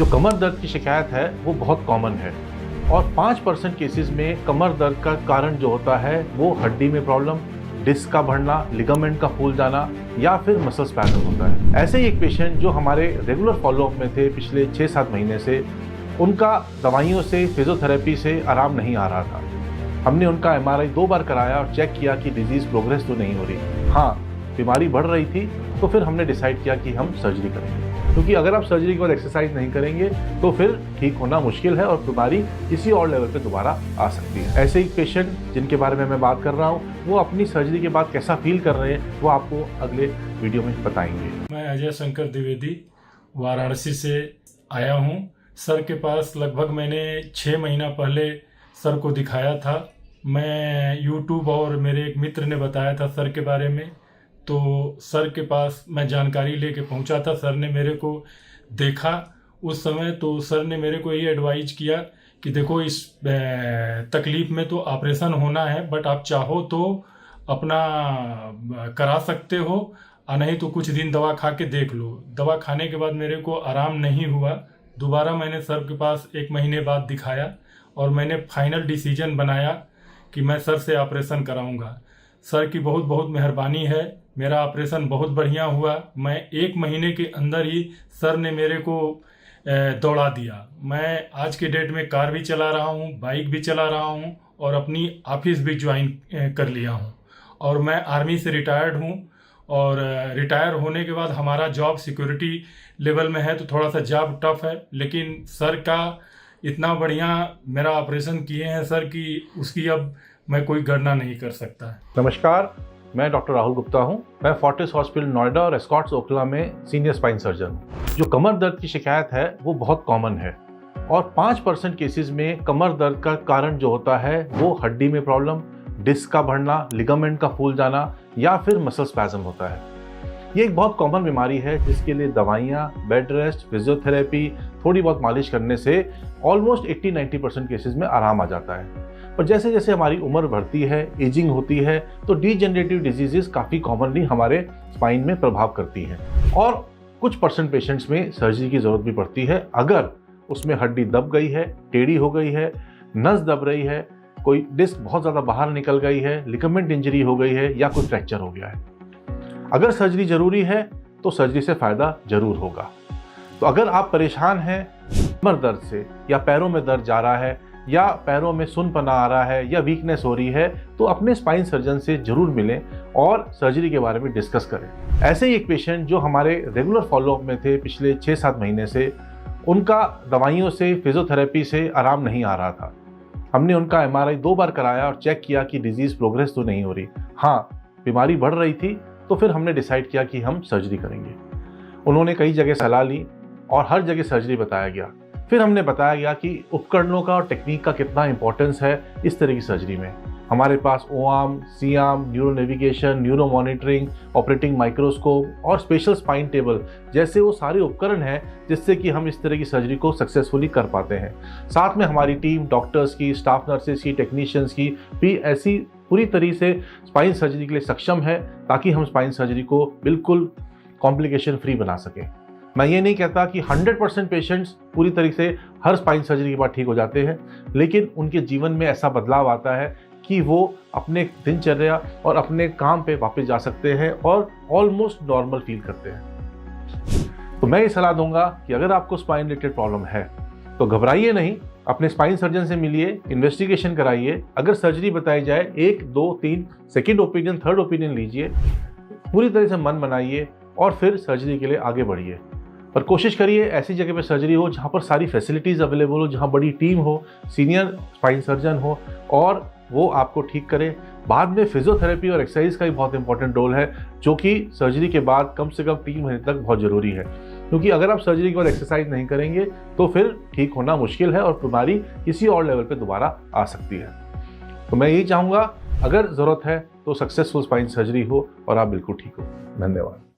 जो कमर दर्द की शिकायत है वो बहुत कॉमन है और 5% केसेस में कमर दर्द का कारण जो होता है वो हड्डी में प्रॉब्लम, डिस्क का बढ़ना, लिगामेंट का फूल जाना या फिर मसल स्पैज़म होता है। ऐसे ही एक पेशेंट जो हमारे रेगुलर फॉलोअप में थे पिछले 6-7 महीने से, उनका दवाइयों से, फिजियोथेरेपी से आराम नहीं आ रहा था। हमने उनका MRI 2 बार कराया और चेक किया कि डिजीज़ प्रोग्रेस तो नहीं हो रही। हाँ, बीमारी बढ़ रही थी, तो फिर हमने डिसाइड किया कि हम सर्जरी करेंगे, क्योंकि अगर आप सर्जरी के बाद एक्सरसाइज नहीं करेंगे तो फिर ठीक होना मुश्किल है और बीमारी किसी और लेवल पे दोबारा आ सकती है। ऐसे ही पेशेंट जिनके बारे में मैं बात कर रहा हूँ, वो अपनी सर्जरी के बाद कैसा फील कर रहे हैं वो आपको अगले वीडियो में बताएंगे। मैं अजय शंकर द्विवेदी वाराणसी से आया हूँ। सर के पास लगभग मैंने 6 महीना पहले सर को दिखाया था। मैं YouTube और मेरे एक मित्र ने बताया था सर के बारे में, तो सर के पास मैं जानकारी लेके पहुंचा था। सर ने मेरे को देखा उस समय, तो सर ने मेरे को ये एडवाइज किया कि देखो इस तकलीफ में तो ऑपरेशन होना है, बट आप चाहो तो अपना करा सकते हो और नहीं तो कुछ दिन दवा खा के देख लो। दवा खाने के बाद मेरे को आराम नहीं हुआ। दोबारा मैंने सर के पास 1 महीने बाद दिखाया और मैंने फाइनल डिसीजन बनाया कि मैं सर से ऑपरेशन कराऊंगा। सर की बहुत बहुत मेहरबानी है, मेरा ऑपरेशन बहुत बढ़िया हुआ। मैं 1 महीने के अंदर ही सर ने मेरे को दौड़ा दिया। मैं आज के डेट में कार भी चला रहा हूँ, बाइक भी चला रहा हूँ और अपनी ऑफिस भी ज्वाइन कर लिया हूँ। और मैं आर्मी से रिटायर्ड हूँ और रिटायर होने के बाद हमारा जॉब सिक्योरिटी लेवल में है, तो थोड़ा सा जॉब टफ है, लेकिन सर का इतना बढ़िया मेरा ऑपरेशन किए हैं सर की उसकी अब मैं कोई गणना नहीं कर सकता। नमस्कार, मैं डॉक्टर राहुल गुप्ता हूं। मैं फोर्टिस हॉस्पिटल नोएडा और एस्कॉर्ट्स ओखला में सीनियर स्पाइन सर्जन हूं। जो कमर दर्द की शिकायत है वो बहुत कॉमन है और 5% केसेस में कमर दर्द का कारण जो होता है वो हड्डी में प्रॉब्लम, डिस्क का बढ़ना, लिगामेंट का फूल जाना या फिर मसल स्पैज़म होता है। ये एक बहुत कॉमन बीमारी है जिसके लिए दवाइयाँ, बेड रेस्ट, फिजियोथेरेपी, थोड़ी बहुत मालिश करने से ऑलमोस्ट 80-90% केसेस में आराम आ जाता है। पर जैसे जैसे हमारी उम्र बढ़ती है, एजिंग होती है, तो डीजेनरेटिव डिजीजेस काफ़ी कॉमनली हमारे स्पाइन में प्रभाव करती हैं और कुछ परसेंट पेशेंट्स में सर्जरी की ज़रूरत भी पड़ती है अगर उसमें हड्डी दब गई है, टेढ़ी हो गई है, नस दब रही है, कोई डिस्क बहुत ज़्यादा बाहर निकल गई है, लिगामेंट इंजरी हो गई है या कोई फ्रैक्चर हो गया है। अगर सर्जरी ज़रूरी है तो सर्जरी से फ़ायदा ज़रूर होगा। तो अगर आप परेशान हैं कमर दर्द से या पैरों में दर्द जा रहा है या पैरों में सुनपना आ रहा है या वीकनेस हो रही है, तो अपने स्पाइन सर्जन से ज़रूर मिलें और सर्जरी के बारे में डिस्कस करें। ऐसे ही एक पेशेंट जो हमारे रेगुलर फॉलोअप में थे पिछले 6-7 महीने से, उनका दवाइयों से, फिजियोथेरेपी से आराम नहीं आ रहा था। हमने उनका MRI 2 बार कराया और चेक किया कि डिजीज़ प्रोग्रेस तो नहीं हो रही। हाँ, बीमारी बढ़ रही थी, तो फिर हमने डिसाइड किया कि हम सर्जरी करेंगे। उन्होंने कई जगह सलाह ली और हर जगह सर्जरी बताया गया। फिर हमने बताया गया कि उपकरणों का और टेक्निक का कितना इंपॉर्टेंस है इस तरह की सर्जरी में। हमारे पास O arm, C arm, neuro navigation, neuro monitoring, operating microscope और स्पेशल स्पाइन टेबल जैसे वो सारे उपकरण हैं जिससे कि हम इस तरह की सर्जरी को सक्सेसफुली कर पाते हैं। साथ में हमारी टीम डॉक्टर्स की, स्टाफ नर्सेस की, टेक्नीशियंस की भी ऐसी पूरी तरीके से स्पाइन सर्जरी के लिए सक्षम है ताकि हम स्पाइन सर्जरी को बिल्कुल कॉम्प्लिकेशन फ्री बना सकें। मैं ये नहीं कहता कि 100% पेशेंट्स पूरी तरीके से हर स्पाइन सर्जरी के बाद ठीक हो जाते हैं, लेकिन उनके जीवन में ऐसा बदलाव आता है कि वो अपने दिनचर्या और अपने काम पे वापस जा सकते हैं और ऑलमोस्ट नॉर्मल फील करते हैं। तो मैं ये सलाह दूंगा कि अगर आपको स्पाइन रिलेटेड प्रॉब्लम है तो घबराइए नहीं, अपने स्पाइन सर्जन से मिलिए, इन्वेस्टिगेशन कराइए। अगर सर्जरी बताई जाए 1, 2, 3 सेकेंड ओपिनियन, थर्ड ओपिनियन लीजिए, पूरी तरह से मन बनाइए और फिर सर्जरी के लिए आगे बढ़िए। पर कोशिश करिए ऐसी जगह पे सर्जरी हो जहाँ पर सारी फैसिलिटीज़ अवेलेबल हो, जहाँ बड़ी टीम हो, सीनियर स्पाइन सर्जन हो और वो आपको ठीक करे। बाद में फिजियोथेरेपी और एक्सरसाइज का भी बहुत इंपॉर्टेंट रोल है, जो कि सर्जरी के बाद कम से कम 3 महीने तक बहुत ज़रूरी है, क्योंकि अगर आप सर्जरी के बाद एक्सरसाइज नहीं करेंगे तो फिर ठीक होना मुश्किल है और बीमारी किसी और लेवल पे दोबारा आ सकती है। तो मैं यही चाहूँगा, अगर ज़रूरत है तो सक्सेसफुल स्पाइन सर्जरी हो और आप बिल्कुल ठीक हो। धन्यवाद।